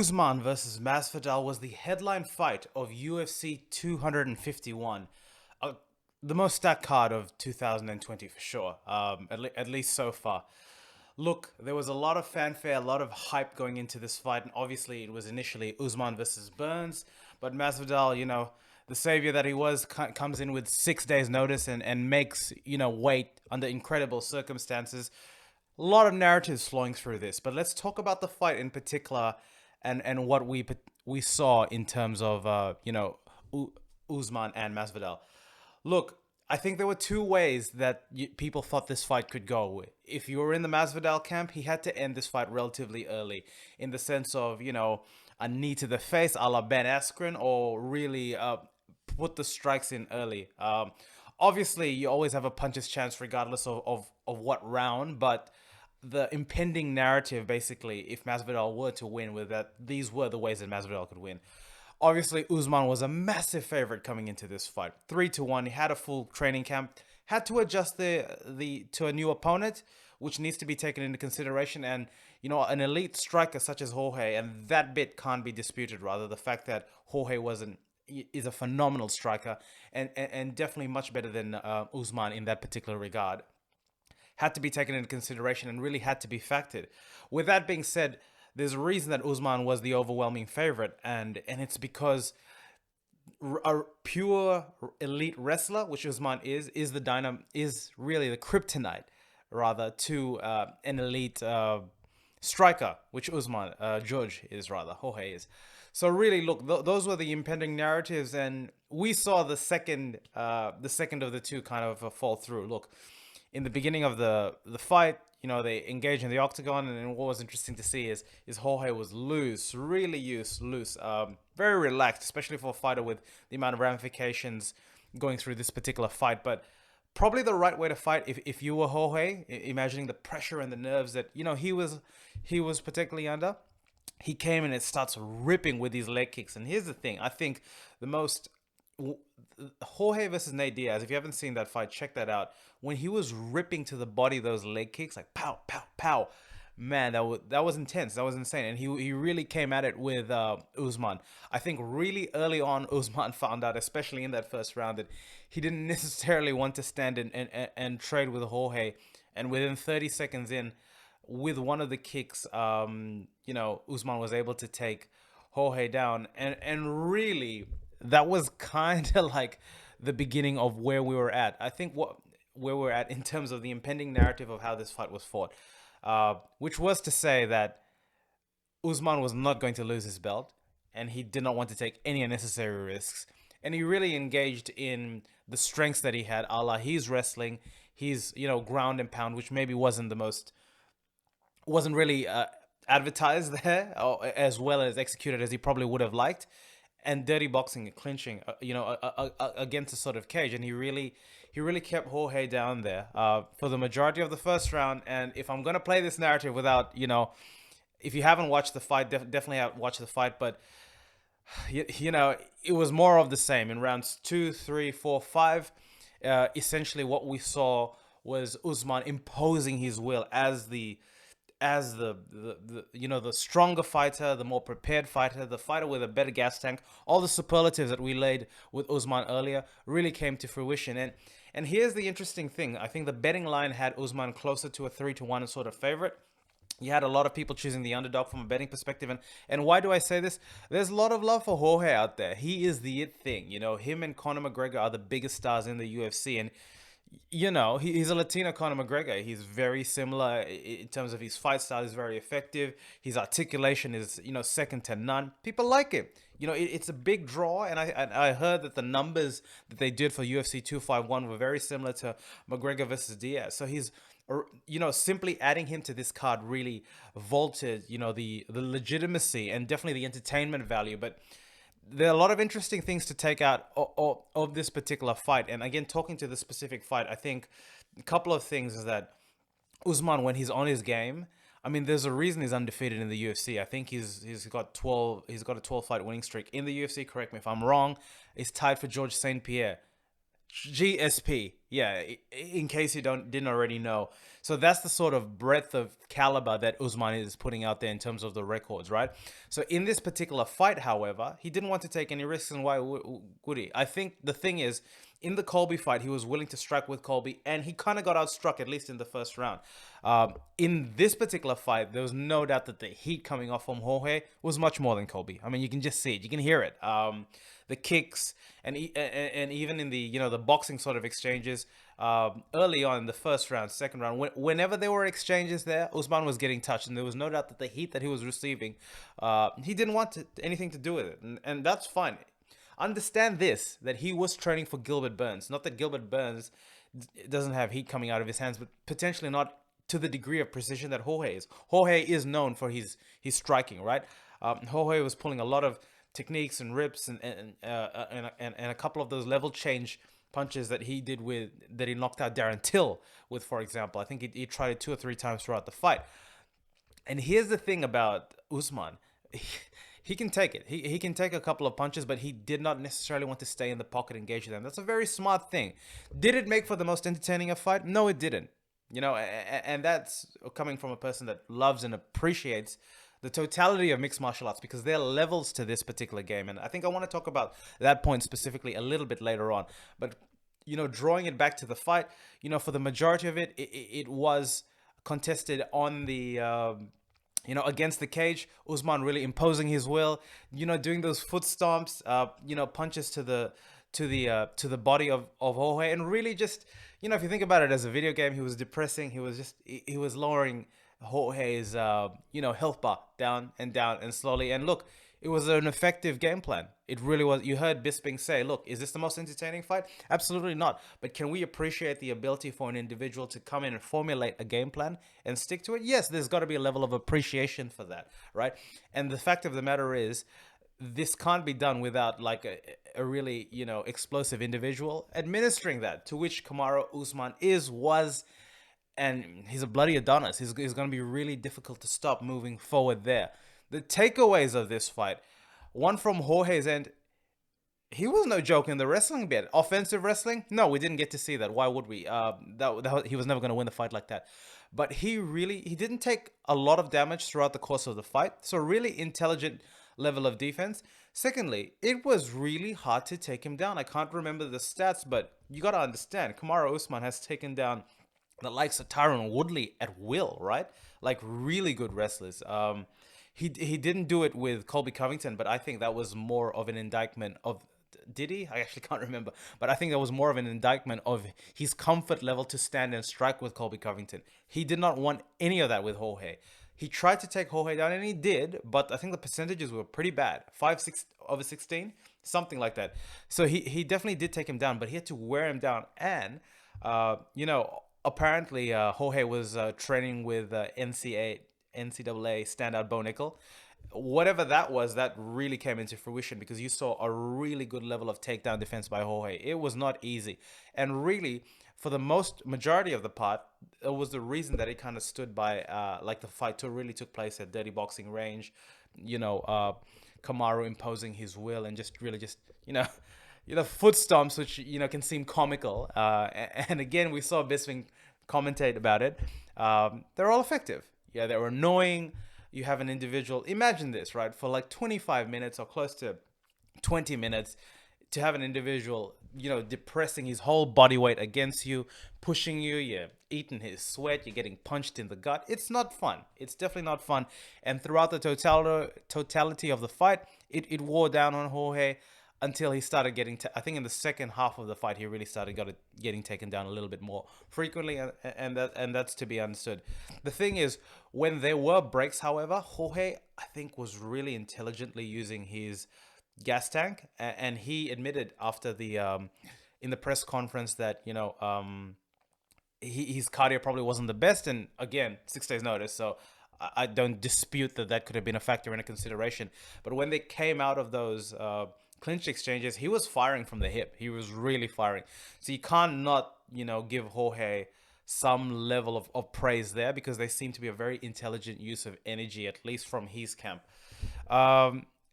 Usman versus Masvidal was the headline fight of UFC 251, uh, the most stacked card of 2020 for sure. At least so far. Look, there was a lot of fanfare, a lot of hype going into this fight, and obviously it was initially Usman versus Burns, but Masvidal, the savior that he was, comes in with 6 days' notice and makes weight under incredible circumstances. A lot of narratives flowing through this, but let's talk about the fight in particular, and what we saw in terms of Usman and Masvidal. Look, I think there were two ways that people thought this fight could go. If you were in the Masvidal camp, he had to end this fight relatively early, in the sense of a knee to the face, a la Ben Askren, or really put the strikes in early. Obviously, you always have a puncher's chance regardless of what round, but the impending narrative, basically, if Masvidal were to win, with that, these were the ways that Masvidal could win. Obviously, Usman was a massive favorite coming into this fight, 3-1. He had a full training camp, had to adjust the to a new opponent, which needs to be taken into consideration. And an elite striker such as Jorge, and that bit can't be disputed. Rather, the fact that Jorge is a phenomenal striker, and definitely much better than Usman in that particular regard, had to be taken into consideration and really had to be factored. With that being said, there's a reason that Usman was the overwhelming favorite, and it's because a pure elite wrestler, which Usman is really the kryptonite, rather, to an elite striker, which Jorge is. So really, look, those were the impending narratives, and we saw the second of the two kind of fall through. Look, in the beginning of the fight, they engage in the octagon, and what was interesting to see is Jorge was loose, really loose, very relaxed, especially for a fighter with the amount of ramifications going through this particular fight. But probably the right way to fight, if you were Jorge, imagining the pressure and the nerves that he was particularly under. He came and it starts ripping with these leg kicks. And here's the thing: I think the most Jorge versus Nate Diaz, if you haven't seen that fight, check that out. When he was ripping to the body those leg kicks, like pow, pow, pow, man, that was intense. That was insane. And he really came at it with Usman. I think really early on, Usman found out, especially in that first round, that he didn't necessarily want to stand and trade with Jorge. And within 30 seconds in, with one of the kicks, Usman was able to take Jorge down. And really, that was kind of like the beginning of where we were at. I think where we're at in terms of the impending narrative of how this fight was fought, which was to say that Usman was not going to lose his belt, and he did not want to take any unnecessary risks. And he really engaged in the strengths that he had, a la he's wrestling, he's ground and pound, which maybe wasn't really advertised there, or as well as executed as he probably would have liked, and dirty boxing and clinching, against a sort of cage. And he really kept Jorge down there for the majority of the first round. And if I'm gonna play this narrative without, if you haven't watched the fight, definitely watch the fight. But it was more of the same in rounds 2, 3, 4, 5. Essentially, what we saw was Usman imposing his will as the stronger fighter, the more prepared fighter, the fighter with a better gas tank. All the superlatives that we laid with Usman earlier really came to fruition. And here's the interesting thing: I think the betting line had Usman closer to a 3-1 sort of favorite. You had a lot of people choosing the underdog from a betting perspective. And why do I say this? There's a lot of love for Jorge out there. He is the it thing. Him and Conor McGregor are the biggest stars in the UFC. And he's a Latino Conor McGregor. He's very similar in terms of his fight style. Is very effective. His articulation is, second to none. People like it. It's a big draw, and I heard that the numbers that they did for UFC 251 were very similar to McGregor versus Diaz. So he's, simply adding him to this card really vaulted, the legitimacy and definitely the entertainment value. But there are a lot of interesting things to take out of this particular fight. And again, talking to the specific fight, I think a couple of things is that Usman, when he's on his game, I mean, there's a reason he's undefeated in the UFC. I think he's got a 12 fight winning streak in the UFC. Correct me if I'm wrong. He's tied for George St. Pierre. GSP. Yeah, in case you didn't already know. So that's the sort of breadth of caliber that Usman is putting out there in terms of the records, right? So in this particular fight, however, he didn't want to take any risks, and why would he? I think the thing is, in the Colby fight, he was willing to strike with Colby, and he kind of got outstruck, at least in the first round. In this particular fight, there was no doubt that the heat coming off from Jorge was much more than Colby. I mean, you can just see it, you can hear it. The kicks and even in the the boxing sort of exchanges early on in the first round, second round, whenever there were exchanges there, Usman was getting touched, and there was no doubt that the heat that he was receiving, he didn't want anything to do with it, and that's fine. Understand this, that he was training for Gilbert Burns. Not that Gilbert Burns doesn't have heat coming out of his hands, but potentially not to the degree of precision that Jorge is. Jorge is known for his striking, right? Jorge was pulling a lot of techniques and rips and a couple of those level change punches that he knocked out Darren Till with, for example. I think he tried it 2 or 3 times throughout the fight. And here's the thing about Usman. He can take it. He can take a couple of punches, but he did not necessarily want to stay in the pocket and engage them. That's a very smart thing. Did it make for the most entertaining a fight? No, it didn't. And that's coming from a person that loves and appreciates the totality of mixed martial arts, because there are levels to this particular game. And I think I want to talk about that point specifically a little bit later on. But, drawing it back to the fight, for the majority of it was contested on the against the cage. Usman really imposing his will, doing those foot stomps, punches to the body of Jorge, and really just, if you think about it as a video game, he was depressing. He was lowering Jorge's health bar down and slowly. And look, it was an effective game plan. It really was. You heard Bisping say, look, is this the most entertaining fight? Absolutely not. But can we appreciate the ability for an individual to come in and formulate a game plan and stick to it? Yes, there's got to be a level of appreciation for that, right? And the fact of the matter is, this can't be done without like a really, explosive individual administering that, to which Kamaru Usman was, and he's a bloody Adonis. He's going to be really difficult to stop moving forward there. The takeaways of this fight, one from Jorge's end, he was no joke in the wrestling bit. Offensive wrestling? No, we didn't get to see that. Why would we? He was never going to win the fight like that. But he didn't take a lot of damage throughout the course of the fight. So really intelligent level of defense. Secondly, it was really hard to take him down. I can't remember the stats, but you got to understand, Kamaru Usman has taken down the likes of Tyron Woodley at will, right? Like really good wrestlers. He didn't do it with Colby Covington, but I think that was more of an indictment of, did he? I actually can't remember, but I think that was more of an indictment of his comfort level to stand and strike with Colby Covington. He did not want any of that with Jorge. He tried to take Jorge down, and he did, but I think the percentages were pretty bad. 5-6 over 16, something like that. So he definitely did take him down, but he had to wear him down. And apparently Jorge was training with NCAA standout Bo Nickel. Whatever that was, that really came into fruition, because you saw a really good level of takedown defense by Jorge. It was not easy. And really, for the majority of the part, it was the reason that he kind of stood by, like the fight really took place at Dirty Boxing Range. Kamaru imposing his will and just really foot stomps, which, can seem comical. And again, we saw Bisping commentate about it. They're all effective. Yeah, they're annoying. You have an individual, imagine this, right? For like 25 minutes or close to 20 minutes, to have an individual, depressing his whole body weight against you, pushing you, you're eating his sweat, you're getting punched in the gut. It's not fun. It's definitely not fun. And throughout the totality of the fight, it wore down on Jorge until he started getting, I think in the second half of the fight, he really started getting taken down a little bit more frequently, and that's to be understood. The thing is, when there were breaks, however, Jorge, I think, was really intelligently using his gas tank, and he admitted after the in the press conference that his cardio probably wasn't the best, and again, 6 days notice, so I don't dispute that could have been a factor in a consideration. But when they came out of those clinch exchanges, he was firing from the hip. He was really firing. So you can't not, give Jorge some level of praise there, because they seem to be a very intelligent use of energy, at least from his camp.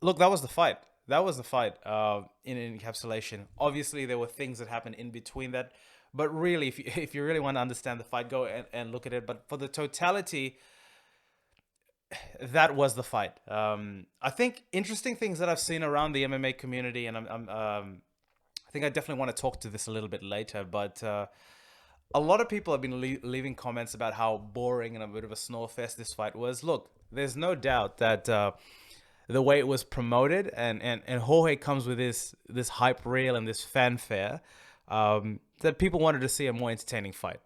Look, that was the fight. In encapsulation. Obviously, there were things that happened in between that, But really, if you really want to understand the fight, go and look at it. But for the totality, that was the fight. I think interesting things that I've seen around the MMA community, and I think I definitely want to talk to this a little bit later. But a lot of people have been leaving comments about how boring and a bit of a snore fest this fight was. Look, there's no doubt that the way it was promoted, and Jorge comes with this hype reel and this fanfare, that people wanted to see a more entertaining fight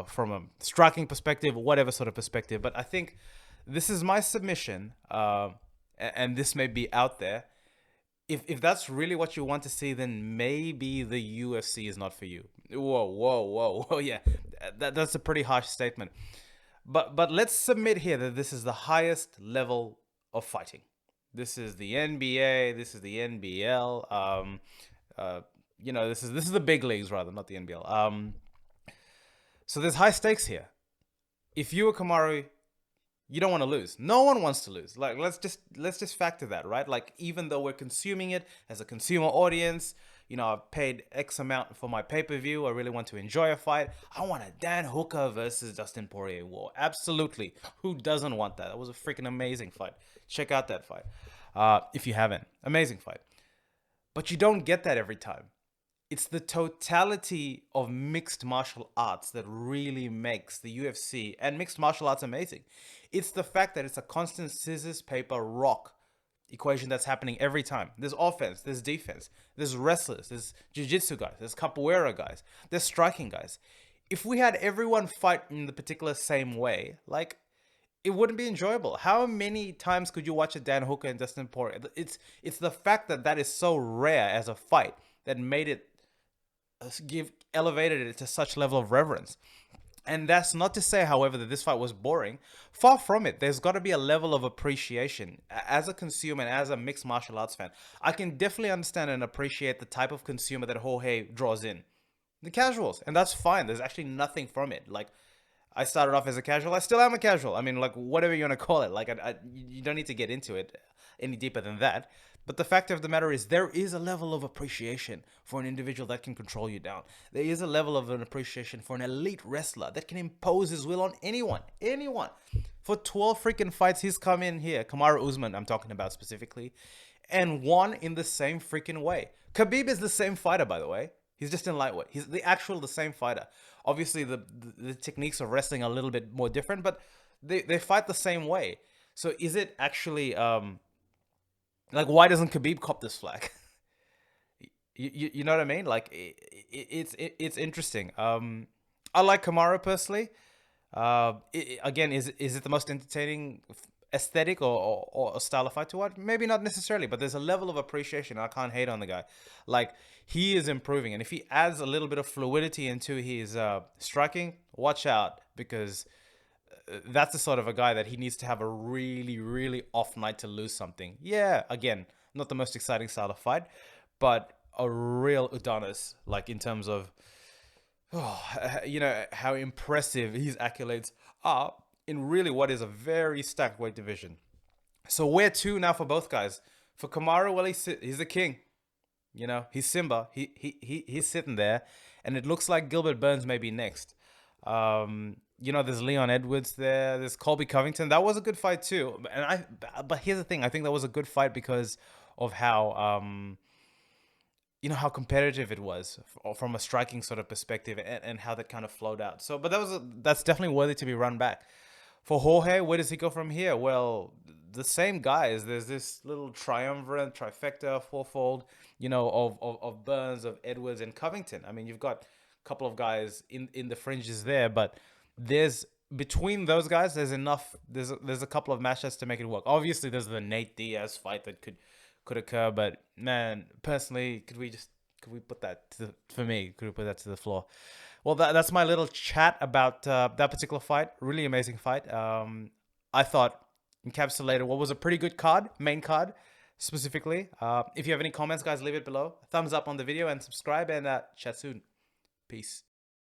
from a striking perspective, whatever sort of perspective. But I think this is my submission, and this may be out there. If that's really what you want to see, then maybe the UFC is not for you. Whoa. Yeah, that's a pretty harsh statement. But let's submit here that this is the highest level of fighting. This is the NBA. This is the NBL. This is the big leagues rather, not the NBL. So there's high stakes here. If you were Kamaru, you don't want to lose. No one wants to lose. Like, let's just factor that, right? Like, even though we're consuming it as a consumer audience, I've paid X amount for my pay-per-view. I really want to enjoy a fight. I want a Dan Hooker versus Dustin Poirier war. Absolutely. Who doesn't want that? That was a freaking amazing fight. Check out that fight. If you haven't. Amazing fight. But you don't get that every time. It's the totality of mixed martial arts that really makes the UFC and mixed martial arts amazing. It's the fact that it's a constant scissors, paper, rock equation that's happening every time. There's offense, there's defense, there's wrestlers, there's jiu-jitsu guys, there's capoeira guys, there's striking guys. If we had everyone fight in the particular same way, like, it wouldn't be enjoyable. How many times could you watch a Dan Hooker and Dustin Poirier? It's the fact that that is so rare as a fight that made it elevated it to such level of reverence. And that's not to say, however, that this fight was boring. Far from it. There's got to be a level of appreciation. As a consumer and as a mixed martial arts fan, I can definitely understand and appreciate the type of consumer that Jorge draws in. The casuals. And that's fine. There's actually nothing from it. Like, I started off as a casual. I still am a casual. I mean, like, whatever you want to call it. Like, you don't need to get into it any deeper than that. But the fact of the matter is, there is a level of appreciation for an individual that can control you down. There is a level of an appreciation for an elite wrestler that can impose his will on anyone. Anyone. For 12 freaking fights, he's come in here. Kamaru Usman, I'm talking about specifically. And won in the same freaking way. Khabib is the same fighter, by the way. He's just in lightweight. He's the same fighter. Obviously, the techniques of wrestling are a little bit more different, but they fight the same way. So is it actually... like, why doesn't Khabib cop this flag? you know what I mean? Like, it's interesting. I like Kamaru personally. Again, is it the most entertaining aesthetic or style of fight to watch? Maybe not necessarily, but there's a level of appreciation. I can't hate on the guy. Like, he is improving, and if he adds a little bit of fluidity into his striking, watch out, because that's the sort of a guy that he needs to have a really, really off night to lose something. Yeah, again, not the most exciting style of fight, but a real Adonis, like, in terms of, how impressive his accolades are in really what is a very stacked weight division. So where to now for both guys? For Kamaru, well, he's the king. He's Simba. He's sitting there, and it looks like Gilbert Burns may be next. There's Leon Edwards there. There's Colby Covington. That was a good fight too. But here's the thing. I think that was a good fight because of how, how competitive it was from a striking sort of perspective, and how that kind of flowed out. So, but that's definitely worthy to be run back. For Jorge, where does he go from here? Well, the same guys. There's this little triumvirate, trifecta, fourfold, of Burns, of Edwards, and Covington. I mean, you've got a couple of guys in the fringes there, but there's between those guys, there's enough. There's a couple of matchups to make it work. Obviously, there's the Nate Diaz fight that could occur, but man, personally, could we put that for me? Could we put that to the floor? Well, that's my little chat about that particular fight. Really amazing fight. I thought encapsulated what was a pretty good main card specifically. If you have any comments, guys, leave it below. Thumbs up on the video and subscribe, and chat soon. Peace.